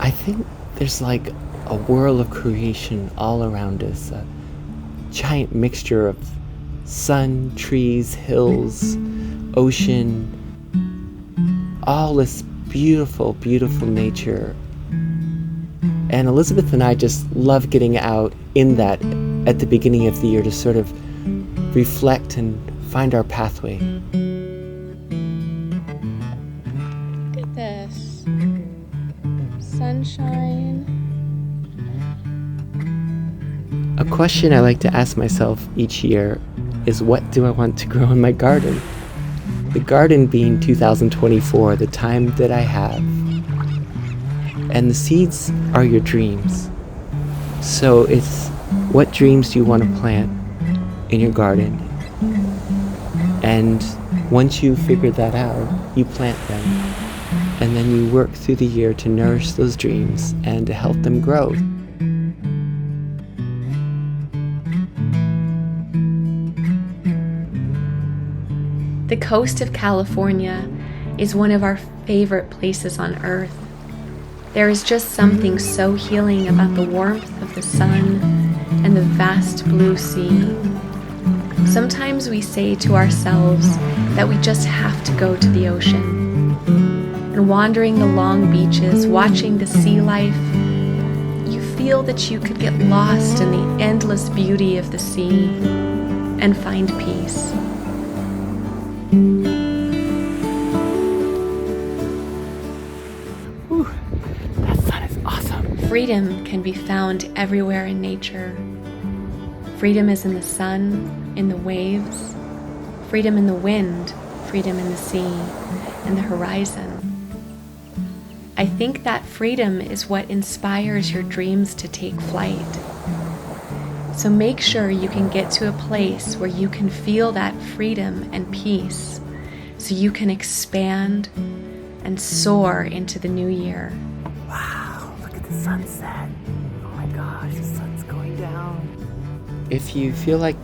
I think there's like a whirl of creation all around us, a giant mixture of sun, trees, hills, ocean, all this beautiful, beautiful nature. And Elizabeth and I just love getting out in that at the beginning of the year to sort of reflect and find our pathway. Look at this. Sunshine. A question I like to ask myself each year is, what do I want to grow in my garden? The garden being 2024, the time that I have. And the seeds are your dreams. So it's, what dreams do you want to plant in your garden? And once you figure that out, you plant them. And then you work through the year to nourish those dreams and to help them grow. The coast of California is one of our favorite places on Earth. There is just something so healing about the warmth of the sun and the vast blue sea. Sometimes we say to ourselves that we just have to go to the ocean. And wandering the long beaches, watching the sea life, you feel that you could get lost in the endless beauty of the sea and find peace. Whew, that sun is awesome. Freedom can be found everywhere in nature. Freedom is in the sun, in the waves, freedom in the wind, freedom in the sea, and the horizon. I think that freedom is what inspires your dreams to take flight. So make sure you can get to a place where you can feel that freedom and peace, so you can expand and soar into the new year. Wow, look at the sunset. Oh my gosh, the sun's going down. If you feel like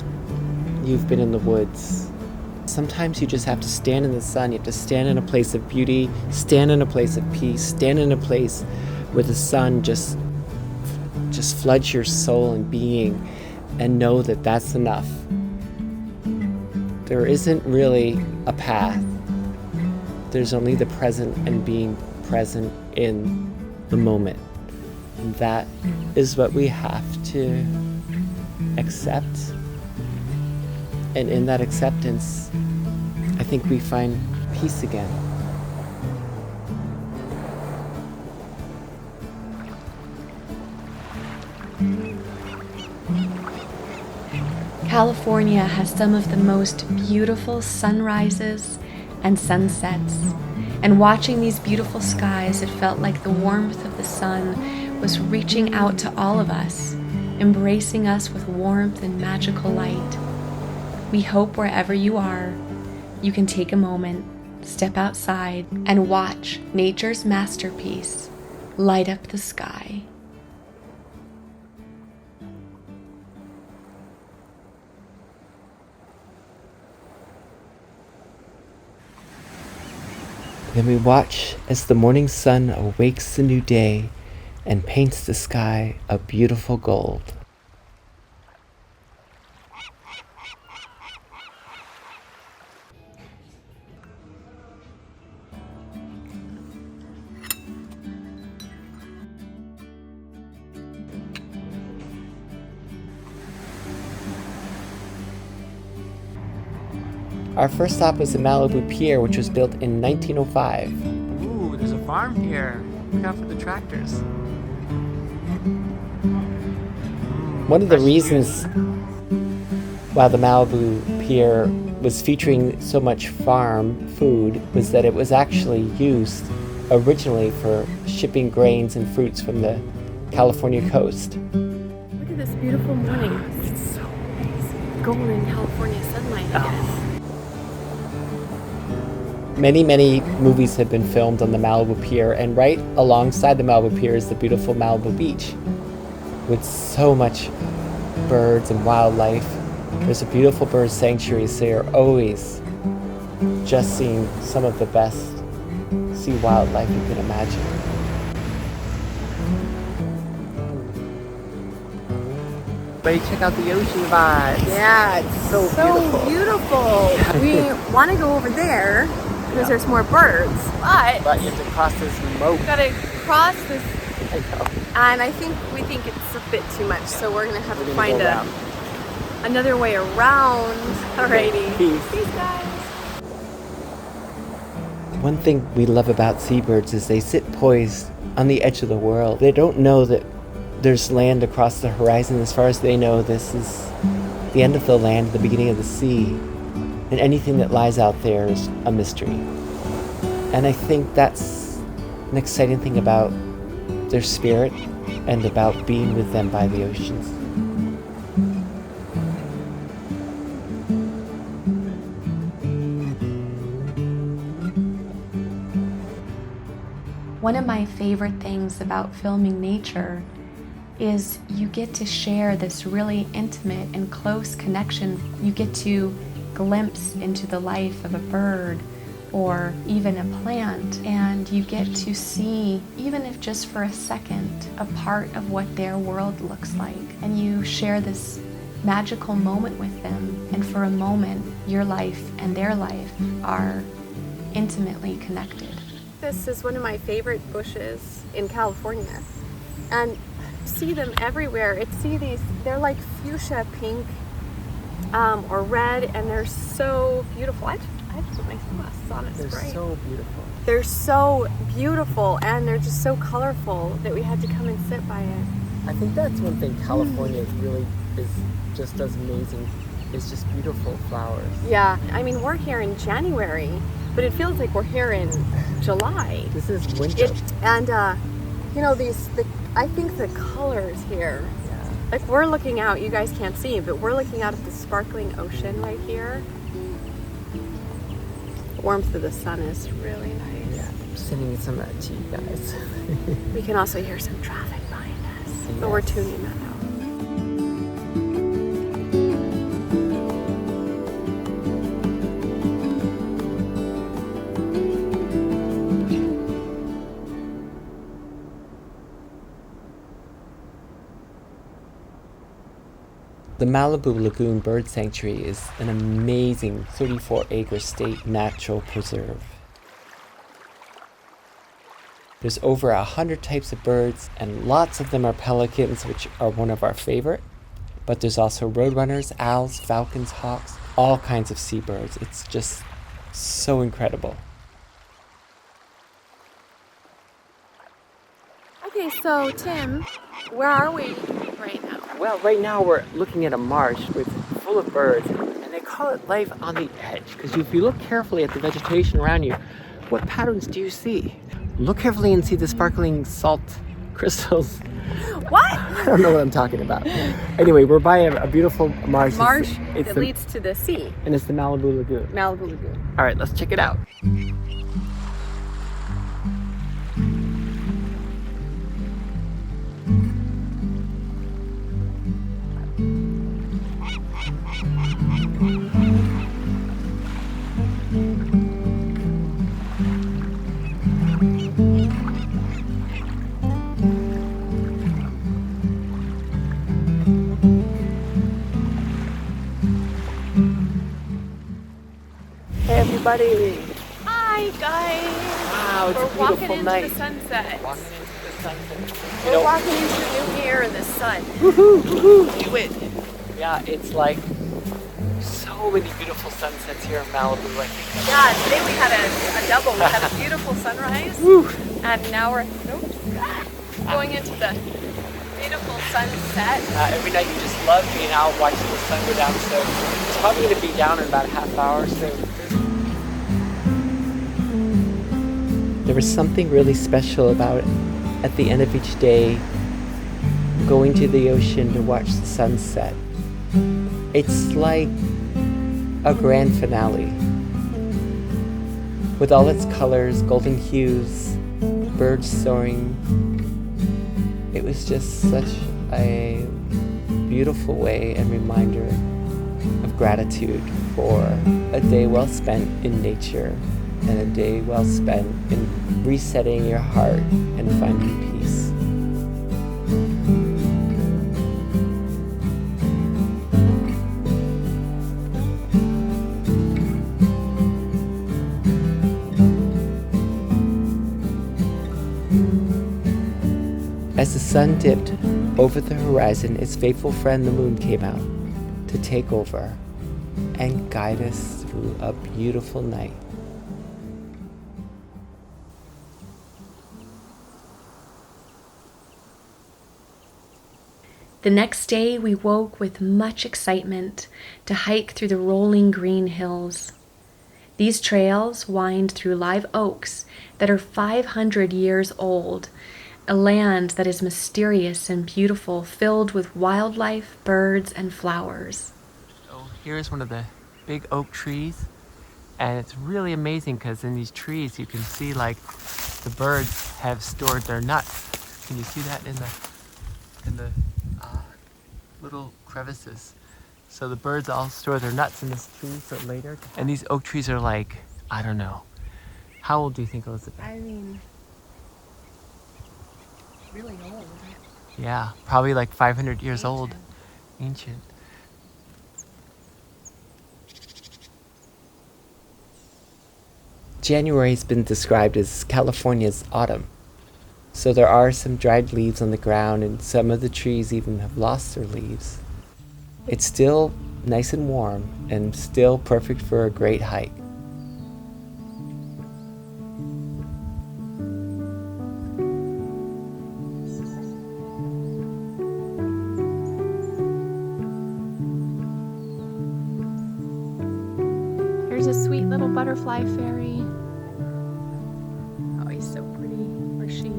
you've been in the woods, sometimes you just have to stand in the sun. You have to stand in a place of beauty, stand in a place of peace, stand in a place where the sun just floods your soul and being, and know that that's enough. There isn't really a path. There's only the present and being present in the moment. And that is what we have to accept. And in that acceptance, I think we find peace again. California has some of the most beautiful sunrises and sunsets. And watching these beautiful skies, it felt like the warmth of the sun was reaching out to all of us, embracing us with warmth and magical light. We hope wherever you are, you can take a moment, step outside, and watch nature's masterpiece light up the sky. Then we watch as the morning sun awakes the new day and paints the sky a beautiful gold. Our first stop was the Malibu Pier, which was built in 1905. Ooh, there's a farm here. Look out for the tractors. One of the reasons why the Malibu Pier was featuring so much farm food was that it was actually used originally for shipping grains and fruits from the California coast. Look at this beautiful morning. It's so amazing. Golden California sunlight again. Many movies have been filmed on the Malibu Pier, and right alongside the Malibu Pier is the beautiful Malibu Beach with so much birds and wildlife. There's a beautiful bird sanctuary, so you're always just seeing some of the best sea wildlife you can imagine. Everybody check out the ocean vibes. Yeah, it's So beautiful. We want to go over there because there's more birds, but But you have to cross this moat. we gotta cross this, I know. and we think it's a bit too much, so we're gonna have We're to gonna find go around. another way around. Alrighty. Peace. Peace, guys. One thing we love about seabirds is they sit poised on the edge of the world. They don't know that there's land across the horizon. As far as they know, this is the end of the land, the beginning of the sea. And anything that lies out there is a mystery. And I think that's an exciting thing about their spirit and about being with them by the oceans. One of my favorite things about filming nature is you get to share this really intimate and close connection. You get to glimpse into the life of a bird or even a plant, and you get to see, even if just for a second, a part of what their world looks like. And you share this magical moment with them, and for a moment, your life and their life are intimately connected. This is one of my favorite bushes in California, and see them everywhere. They're like fuchsia pink or red, and they're so beautiful. I have to put my sunglasses on. It's bright. so beautiful. They're so beautiful, and they're just so colorful that we had to come and sit by it. I think that's one thing California just does amazing. It's just beautiful flowers. Yeah, I mean, we're here in January, but it feels like we're here in July. This is winter. I think the colors here, like we're looking out, you guys can't see, but we're looking out at the sparkling ocean right here. The warmth of the sun is really nice. Yeah, I'm sending some of that to you guys. We can also hear some traffic behind us, but we're tuning that out. The Malibu Lagoon Bird Sanctuary is an amazing 34-acre state natural preserve. There's over 100 types of birds, and lots of them are pelicans, which are one of our favorite. But there's also roadrunners, owls, falcons, hawks, all kinds of seabirds. It's just so incredible. Okay, so Tim, where are we right now? Well, right now we're looking at a marsh full of birds, and they call it life on the edge, because if you look carefully at the vegetation around you, what patterns do you see? Look carefully and see the sparkling salt crystals. What? I don't know what I'm talking about. Anyway, we're by a beautiful marsh. It leads to the sea. And it's the Malibu Lagoon. Malibu Lagoon. All right, let's check it out. Hey everybody! Hi guys! Wow, it's We're a walking beautiful into night. the sunset. Walking into the sunset. We're walking into new air in the sun. Woohoo! Woohoo! Do it! Yeah, it's like so many beautiful sunsets here in Malibu. I think. Yeah, today we had a double. We had a beautiful sunrise, Woo! and now we're going into the beautiful sunset. Every night you just love being out watching the sun go down. So it's probably going to be down in about a half hour. So there was something really special about it at the end of each day, going to the ocean to watch the sunset. It's like a grand finale with all its colors, golden hues, birds soaring. It was just such a beautiful way and reminder of gratitude for a day well spent in nature and a day well spent in resetting your heart and finding peace. As the sun dipped over the horizon, its faithful friend the moon came out to take over and guide us through a beautiful night. The next day, we woke with much excitement to hike through the rolling green hills. These trails wind through live oaks that are 500 years old, a land that is mysterious and beautiful, filled with wildlife, birds, and flowers. So here's one of the big oak trees, and it's really amazing because in these trees you can see like the birds have stored their nuts. Can you see that in the little crevices? So the birds all store their nuts in this tree for later. And these oak trees are like, I don't know. How old do you think, Elizabeth? I mean, really old. Yeah, probably like 500 years old. Ancient. January has been described as California's autumn. So there are some dried leaves on the ground, and some of the trees even have lost their leaves. It's still nice and warm and still perfect for a great hike. There's a sweet little butterfly fairy. Oh, he's so pretty. Or she.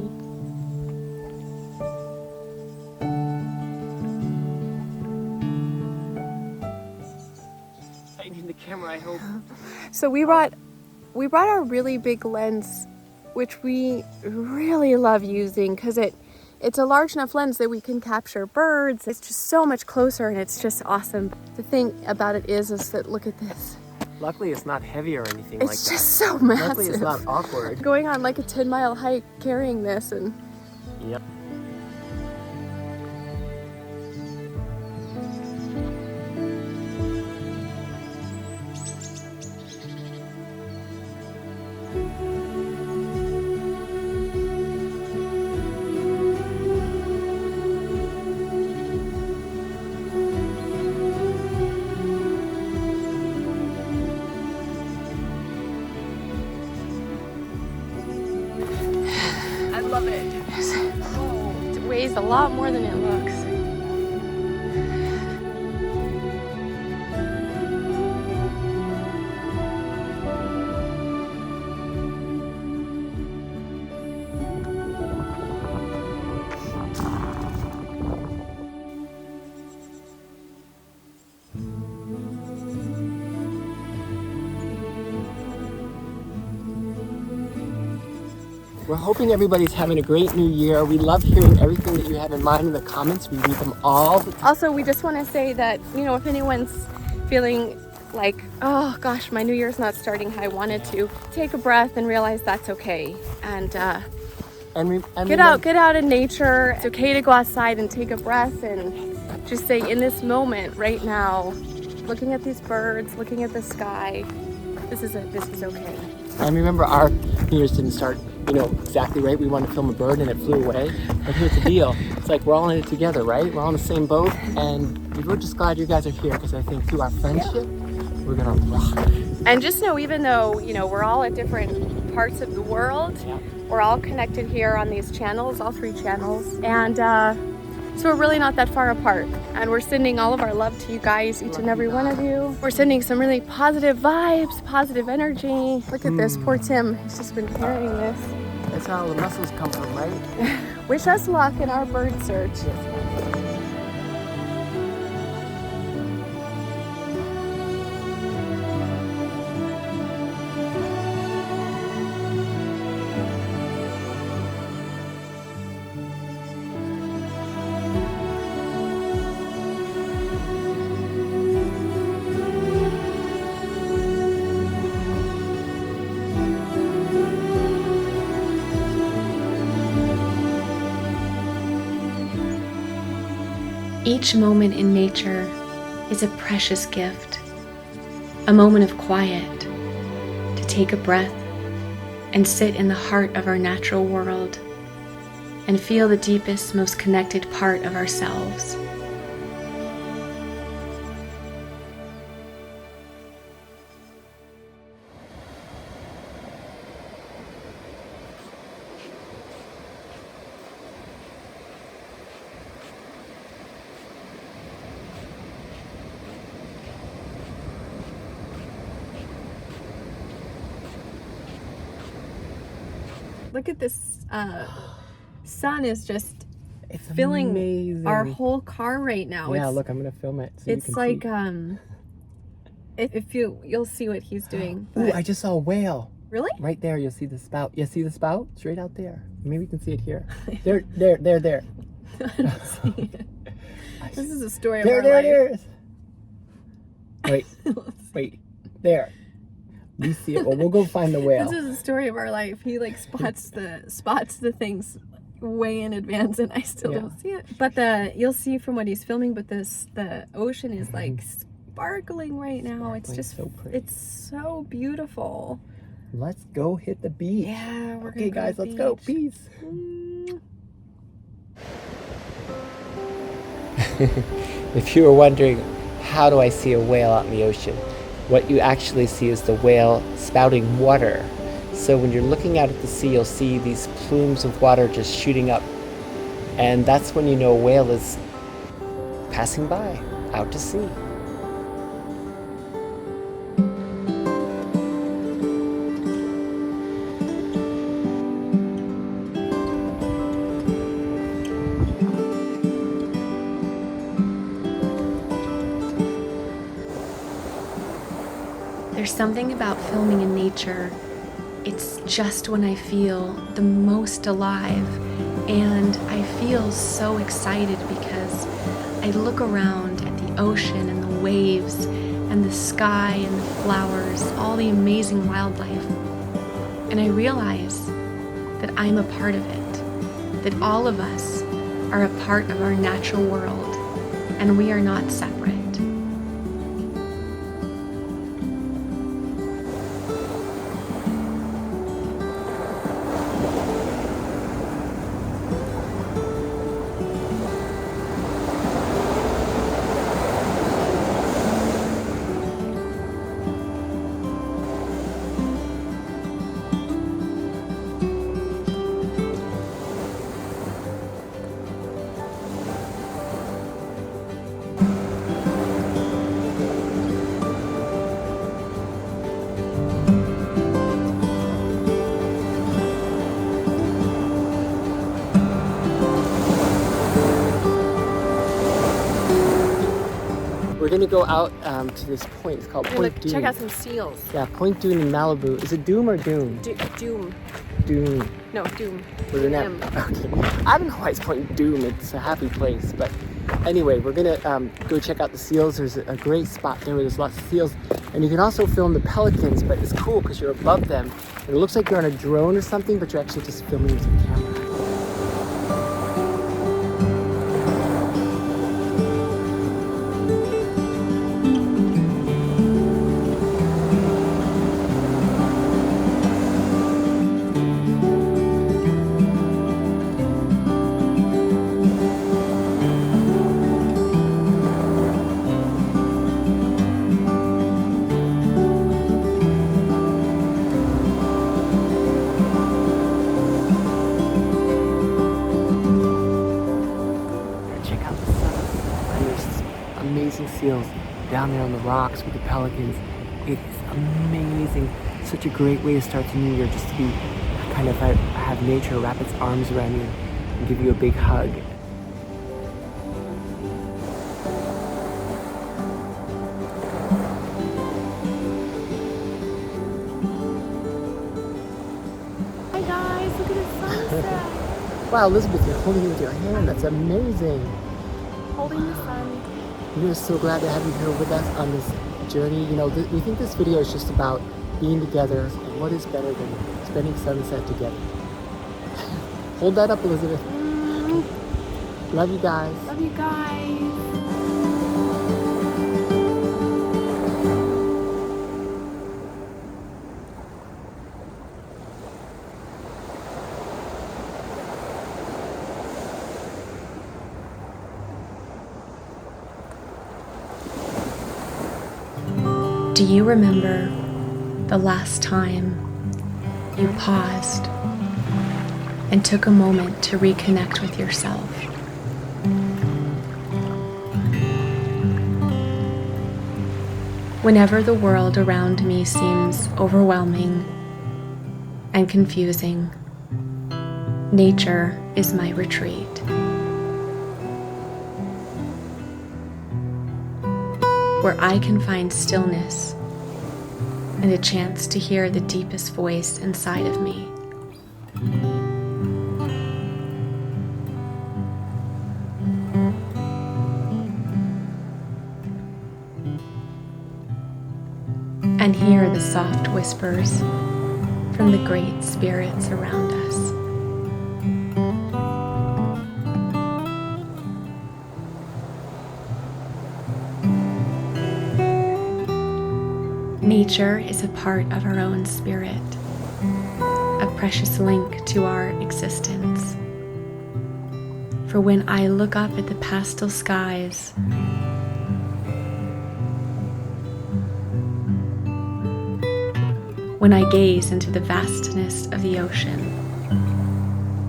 Tightening the camera, I hope. So we brought our really big lens, which we really love using because it's a large enough lens that we can capture birds. It's just so much closer, and it's just awesome. The thing about it is that look at this. Luckily it's not heavy or anything like that. It's just so massive. Luckily it's not awkward. Going on like a 10-mile hike carrying this, and Yep. I love it. It weighs a lot more than it looks. We're hoping everybody's having a great new year. We love hearing everything that you have in mind in the comments. We read them all. Also, we just want to say that, if anyone's feeling like, oh gosh, my new year's not starting how I wanted to, take a breath and realize that's okay. And get out in nature. It's okay to go outside and take a breath and just say, in this moment right now, looking at these birds, looking at the sky, this is okay. And remember, our New Year's didn't start, exactly right. We wanted to film a bird and it flew away. But here's the deal. It's like we're all in it together, right? We're all in the same boat. And we're just glad you guys are here because I think through our friendship, we're going to rock. And just know, even though, we're all at different parts of the world, we're all connected here on these channels, all 3 channels. And so we're really not that far apart. And we're sending all of our love to you guys, each and every one of you. We're sending some really positive vibes, positive energy. Look at this, poor Tim. He's just been carrying this. That's how the muscles come from, right? Wish us luck in our bird search. Each moment in nature is a precious gift, a moment of quiet, to take a breath and sit in the heart of our natural world. and feel the deepest, most connected part of ourselves. Look at this sun is just It's filling amazing. our whole car right now. Yeah, It's, look, I'm gonna film it so it's you can like see. if you'll see what he's doing. Ooh, but- I just saw a whale. Really? Right there, you'll see the spout. You see the spout? It's right out there. Maybe you can see it here. There. I don't see it. This is a story of There our life. it is. Wait, there. We see it. Well, we'll go find the whale. This is a story of our life. He like spots the things way in advance, and I still don't see it. But you'll see from what he's filming. But the ocean is like sparkling right now. It's just so pretty. It's so beautiful. Let's go hit the beach. Yeah, we're Okay, gonna guys, go to let's the go. beach. Peace. If you were wondering, how do I see a whale out in the ocean? What you actually see is the whale spouting water. So when you're looking out at the sea, you'll see these plumes of water just shooting up. And that's when you know a whale is passing by, out to sea. There's something about filming in nature. It's just when I feel the most alive, and I feel so excited because I look around at the ocean and the waves and the sky and the flowers, all the amazing wildlife, and I realize that I'm a part of it, that all of us are a part of our natural world, and we are not separate. We're gonna go out to this point. It's called We're gonna Point Dume. check out some seals. Yeah, Point Dume in Malibu. Is it Dume or Dune? Doom. Dume. No, Doom. With an M. M. Okay. I don't know why it's Point Dume. It's a happy place, but anyway, we're gonna go check out the seals. There's a great spot there where there's lots of seals, and you can also film the pelicans. But it's cool because you're above them, and it looks like you're on a drone or something, but you're actually just filming with your camera. Check out the sun. And there's amazing seals down there on the rocks with the pelicans. It is amazing. Such a great way to start the new year, just to be kind of have nature wrap its arms around you and give you a big hug. Hi guys, look at the sunset. Wow, Elizabeth, you're holding it with your hand. That's amazing. Holding the sun. We're so glad to have you here with us on this journey. You know, we think this video is just about being together, and what is better than spending sunset together? Hold that up, Elizabeth. Love you guys. Love you guys. Do you remember the last time you paused and took a moment to reconnect with yourself? Whenever the world around me seems overwhelming and confusing, nature is my retreat. Where I can find stillness and a chance to hear the deepest voice inside of me. And hear the soft whispers from the great spirits around us. Nature is a part of our own spirit, a precious link to our existence. For when I look up at the pastel skies, when I gaze into the vastness of the ocean,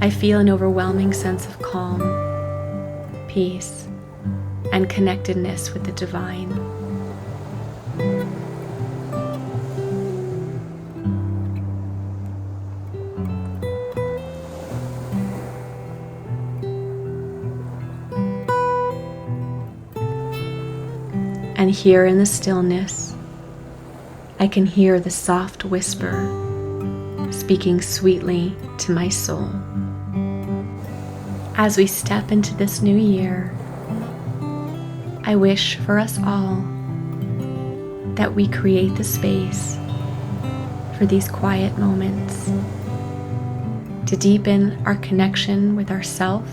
I feel an overwhelming sense of calm, peace, and connectedness with the divine. And here in the stillness, I can hear the soft whisper speaking sweetly to my soul. As we step into this new year, I wish for us all that we create the space for these quiet moments to deepen our connection with ourself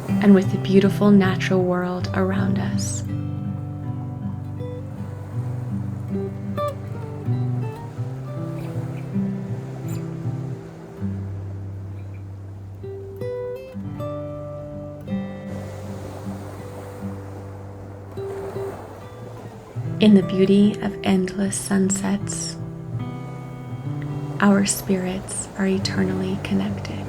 and with the beautiful natural world around us. In the beauty of endless sunsets, our spirits are eternally connected.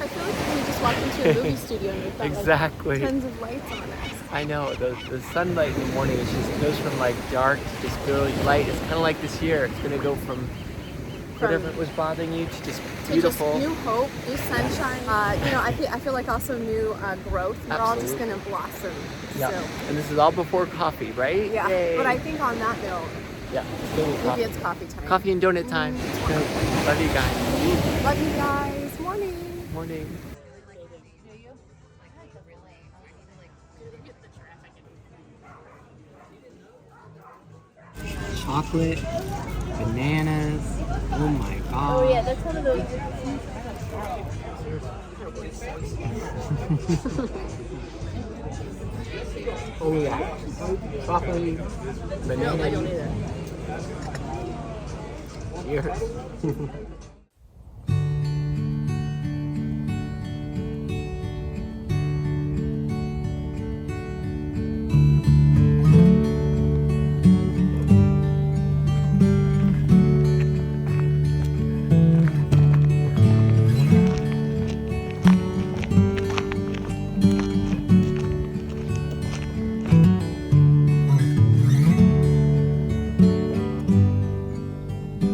I feel like we just walked into a movie studio and we've got Exactly. like tons of lights on us. I know, the sunlight in the morning is just goes from like dark to just brilliant light. It's kind of like this year. It's going to go from whatever was bothering you to just beautiful. Just new hope, new sunshine. I feel like also new growth. We're all just Absolutely. going to blossom. Yeah. So, And this is all before coffee, right? yeah. Yay. But I think on that note, Yeah, it's gonna be maybe coffee. it's coffee time. Coffee and donut time. Love you guys. Love you guys. Morning. Morning. Chocolate, bananas. Oh my god. Oh yeah, that's one of those. Oh yeah. Chocolate, banana. No, I don't either. Cheers.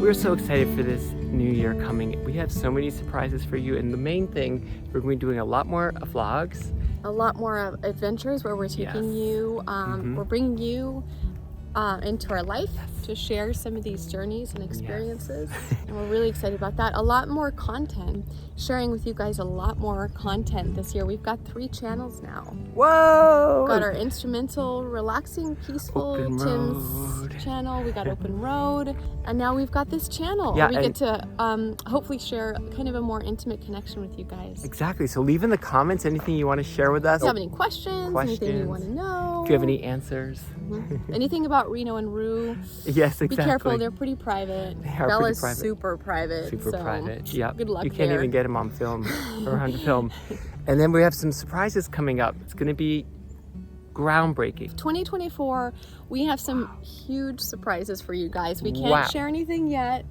We're so excited for this new year coming. We have so many surprises for you, and the main thing, we're going to be doing a lot more vlogs. A lot more adventures where we're taking Yes. you, we're bringing you into our life to share some of these journeys and experiences. And we're really excited about that. A lot more content, sharing with you guys a lot more content this year. We've got 3 channels now. Whoa! Got our instrumental, relaxing, peaceful Open Tim's Road channel. We got Open Road, and now we've got this channel. Yeah, we get to hopefully share kind of a more intimate connection with you guys. Exactly. So leave in the comments anything you want to share with us. If you have any questions, anything you want to know. Do you have any answers? Anything about Reno and Rue? Yes, exactly. Be careful, they're pretty private. They are Bella's pretty private. super private. Super so private. Yeah. Good luck You can't there. even get them on film or on film. And then we have some surprises coming up. It's going to be groundbreaking. 2024, we have some huge surprises for you guys. We can't share anything yet,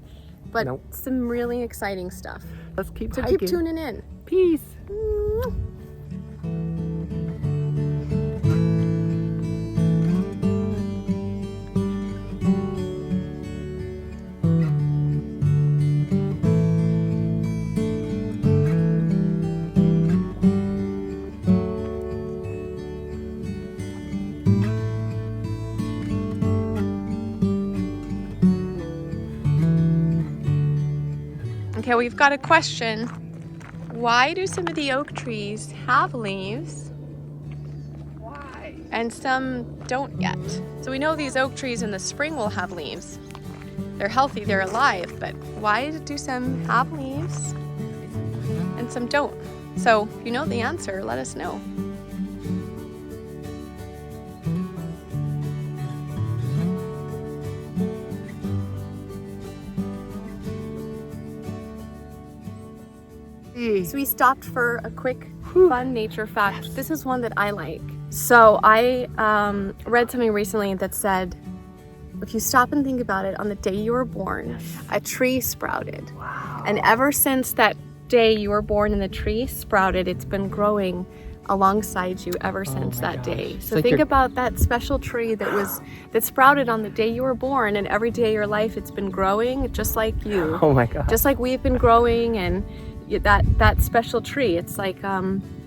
but some really exciting stuff. Let's keep So hiking. keep tuning in. Peace. Okay, we've got a question. Why do some of the oak trees have leaves? Why? And some don't yet. So we know these oak trees in the spring will have leaves. They're healthy, they're alive, but why do some have leaves and some don't? So if you know the answer, let us know. So we stopped for a quick, fun nature fact. This is one that I like. So I read something recently that said, if you stop and think about it, on the day you were born, a tree sprouted. Wow. And ever since that day you were born and the tree sprouted, it's been growing alongside you ever since that day. So think about that special tree that sprouted on the day you were born, and every day of your life it's been growing just like you. Oh my God. Just like we've been growing, and that special tree, it's like I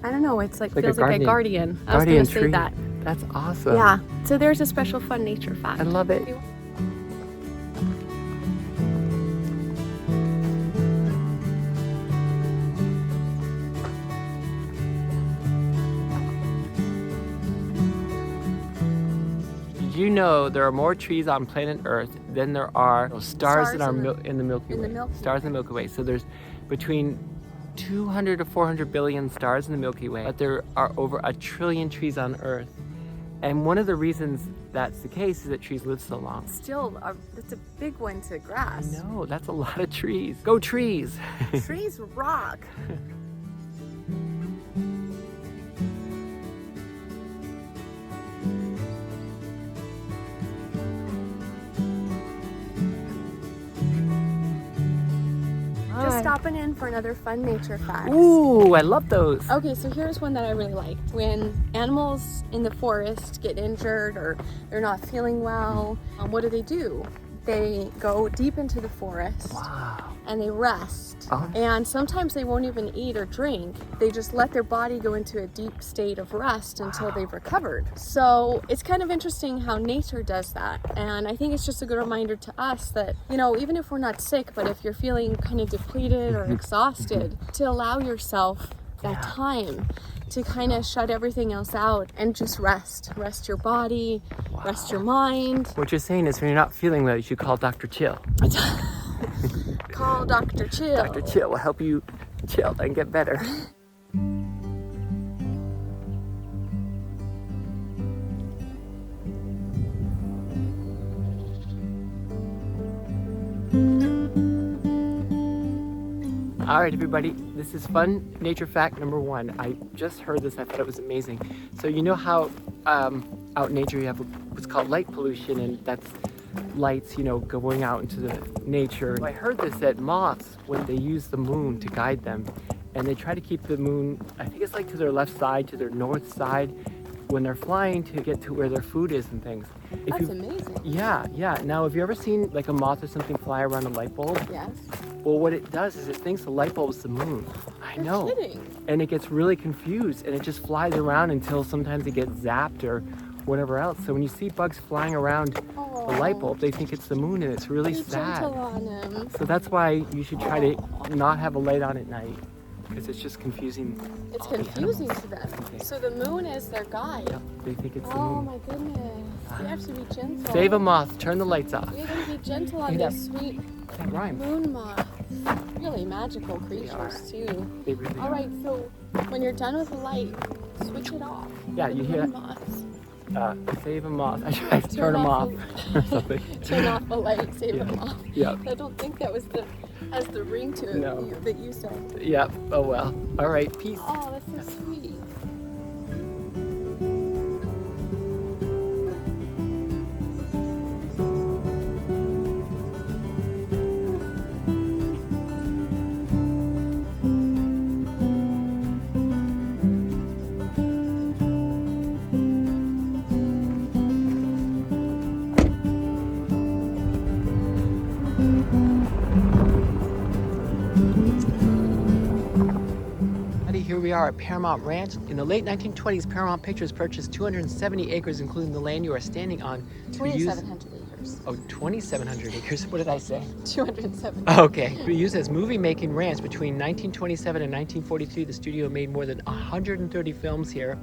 don't know, it's like feels like a guardian. I was gonna say that. That's awesome. Yeah. So there's a special fun nature fact. I love it. Did you know there are more trees on planet Earth than there are stars in the Milky Way? Stars in the Milky Way. So there's between 200 to 400 billion stars in the Milky Way, but there are over 1 trillion trees on Earth. And one of the reasons that's the case is that trees live so long. Still, that's a big one to grasp. No, that's a lot of trees. Go trees! Trees rock. Just stopping in for another fun nature fact. Ooh, I love those. Okay, so here's one that I really like. When animals in the forest get injured or they're not feeling well, what do? They go deep into the forest. Wow. And they rest. Oh. And sometimes they won't even eat or drink. They just let their body go into a deep state of rest until they've recovered. So it's kind of interesting how nature does that. And I think it's just a good reminder to us that, even if we're not sick, but if you're feeling kind of depleted or exhausted, to allow yourself that time to kind of shut everything else out and just rest your body, rest your mind. What you're saying is when you're not feeling well, you should call Dr. Chill. Call Dr. Chill. Dr. Chill will help you chill and get better. All right, everybody, this is fun nature fact number 1. I just heard this, I thought it was amazing. So you know how out in nature you have what's called light pollution, and that's lights, going out into the nature. I heard this that moths, when they use the moon to guide them, and they try to keep the moon, I think it's like to their left side, to their north side, when they're flying to get to where their food is and things. That's amazing. Yeah. Now, have you ever seen like a moth or something fly around a light bulb? Yes. Well, what it does is it thinks the light bulb is the moon. I know. You're kidding. And it gets really confused, and it just flies around until sometimes it gets zapped whatever else. So when you see bugs flying around the light bulb, they think it's the moon, and it's really Be sad. gentle on them. So that's why you should try to not have a light on at night, because it's just confusing. It's all the confusing animals. to them. Okay. So the moon is their guide. Yep, they think it's the Oh moon. my goodness. We have to be gentle. Save a moth, turn the lights off. We have to be gentle on Yeah. these sweet That rhymes. moon moths. Really magical creatures too. They really All are. right, so when you're done with the light, switch it off. Yeah, you hear Moon that? moths. Save a moth. I tried to turn them off or something. Turn off the light, save Yeah. them off. Yeah. I don't think that was has the ring to it No. that you said. Yep. Oh well. All right. Peace. Oh, that's so sweet. Here we are at Paramount Ranch. In the late 1920s, Paramount Pictures purchased 270 acres, including the land you are standing on. 2,700 acres. Oh, 2,700 acres. What did I say? 270. Okay. To be used as movie-making ranch between 1927 and 1942, the studio made more than 130 films here.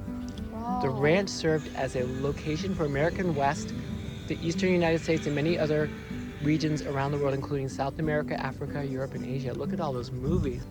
Wow. The ranch served as a location for American West, the eastern United States, and many other regions around the world, including South America, Africa, Europe, and Asia. Look at all those movies.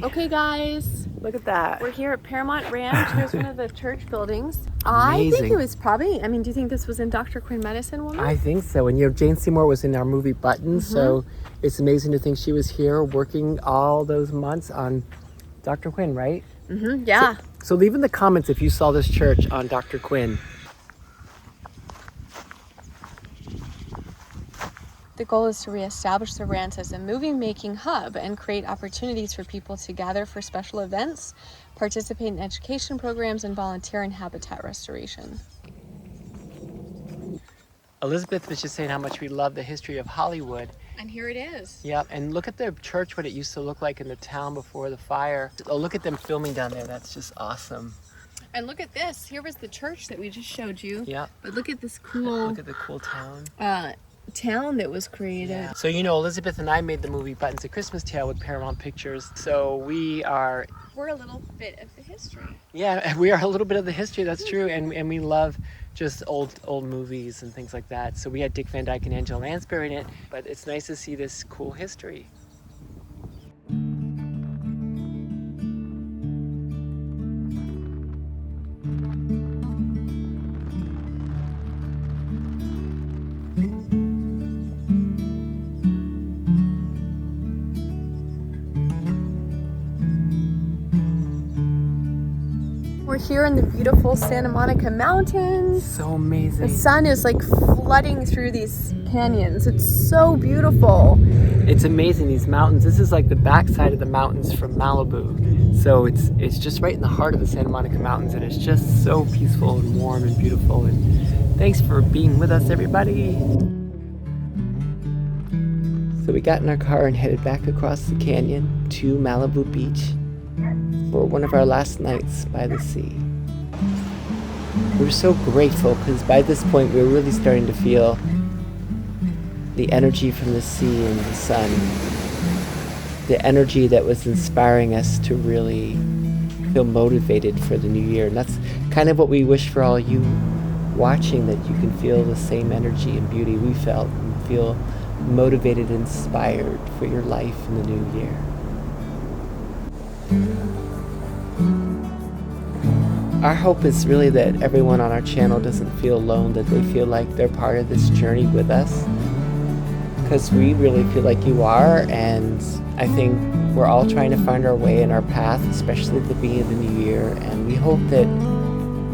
Okay, guys, Look at that. we're here at Paramount Ranch. Here's one of the church buildings. I think Amazing. it was probably, do you think this was in Dr. Quinn Medicine Woman? I think so. And Jane Seymour was in our movie Buttons, so it's amazing to think she was here working all those months on Dr. Quinn, right? Yeah. So leave in the comments if you saw this church on Dr. Quinn. The goal is to reestablish the ranch as a movie-making hub and create opportunities for people to gather for special events, participate in education programs, and volunteer in habitat restoration. Elizabeth was just saying how much we love the history of Hollywood. And here it is. Yeah, and look at the church, what it used to look like in the town before the fire. Oh, look at them filming down there. That's just awesome. And look at this. Here was the church that we just showed you. Yeah. But look at this cool Look at the cool town. town that was created. Yeah. So Elizabeth and I made the movie Buttons, A Christmas Tale with Paramount Pictures. So we're a little bit of the history. Yeah, we are a little bit of the history, that's true, and we love just old movies and things like that. So we had Dick Van Dyke and Angela Lansbury in it, but it's nice to see this cool history. We're here in the beautiful Santa Monica Mountains. So amazing. The sun is like flooding through these canyons. It's so beautiful. It's amazing, these mountains. This is like the backside of the mountains from Malibu. So it's just right in the heart of the Santa Monica Mountains, and it's just so peaceful and warm and beautiful. And thanks for being with us, everybody. So we got in our car and headed back across the canyon to Malibu Beach for one of our last nights by the sea. We were so grateful because by this point we were really starting to feel the energy from the sea and the sun, the energy that was inspiring us to really feel motivated for the new year. And that's kind of what we wish for all you watching, that you can feel the same energy and beauty we felt and feel motivated, inspired for your life in the new year. Our hope is really that everyone on our channel doesn't feel alone, that they feel like they're part of this journey with us. Because we really feel like you are, and I think we're all trying to find our way in our path, especially at the beginning of the new year. And we hope that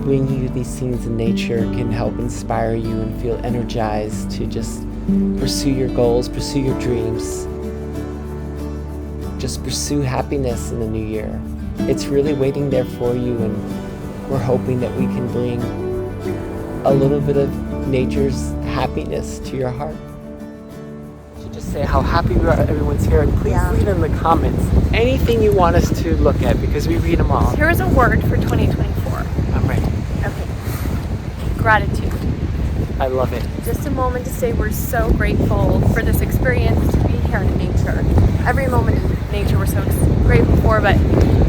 bringing you these scenes in nature can help inspire you and feel energized to just pursue your goals, pursue your dreams, just pursue happiness in the new year. It's really waiting there for you, and we're hoping that we can bring a little bit of nature's happiness to your heart. So just say how happy we are everyone's here, and please leave in the comments anything you want us to look at, because we read them all. Here is a word for 2024. I'm ready. Okay. Gratitude. I love it. Just a moment to say we're so grateful for this experience, to be here in nature. Every moment in nature we're so grateful for, but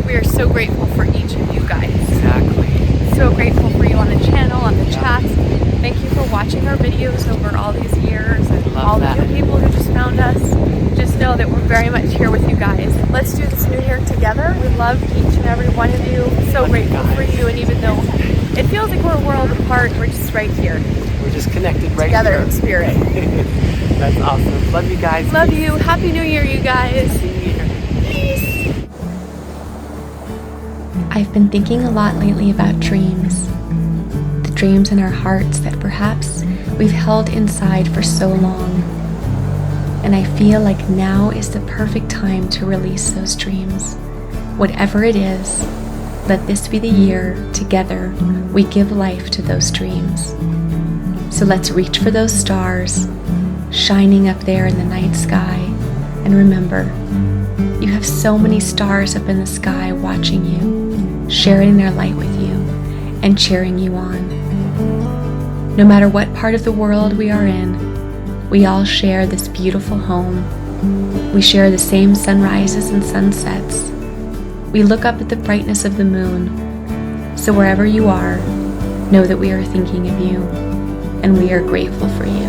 we are so grateful for each of you guys. Exactly. So grateful for you on the channel, on the chats. Thank you for watching our videos over all these years, and all the new people who just found us. Just know that we're very much here with you guys. Let's do this new year together. We love each and every one of you. So grateful for you, and even though it feels like we're a world apart, we're just right here. We're just connected right together here. in spirit. That's awesome. Love you guys. Love you. Happy New Year, you guys. Happy New Year. Peace. I've been thinking a lot lately about dreams. The dreams in our hearts that perhaps we've held inside for so long. And I feel like now is the perfect time to release those dreams. Whatever it is, let this be the year, together, we give life to those dreams. So let's reach for those stars, shining up there in the night sky, and remember, you have so many stars up in the sky watching you, sharing their light with you, and cheering you on. No matter what part of the world we are in, we all share this beautiful home. We share the same sunrises and sunsets. We look up at the brightness of the moon. So wherever you are, know that we are thinking of you, and we are grateful for you.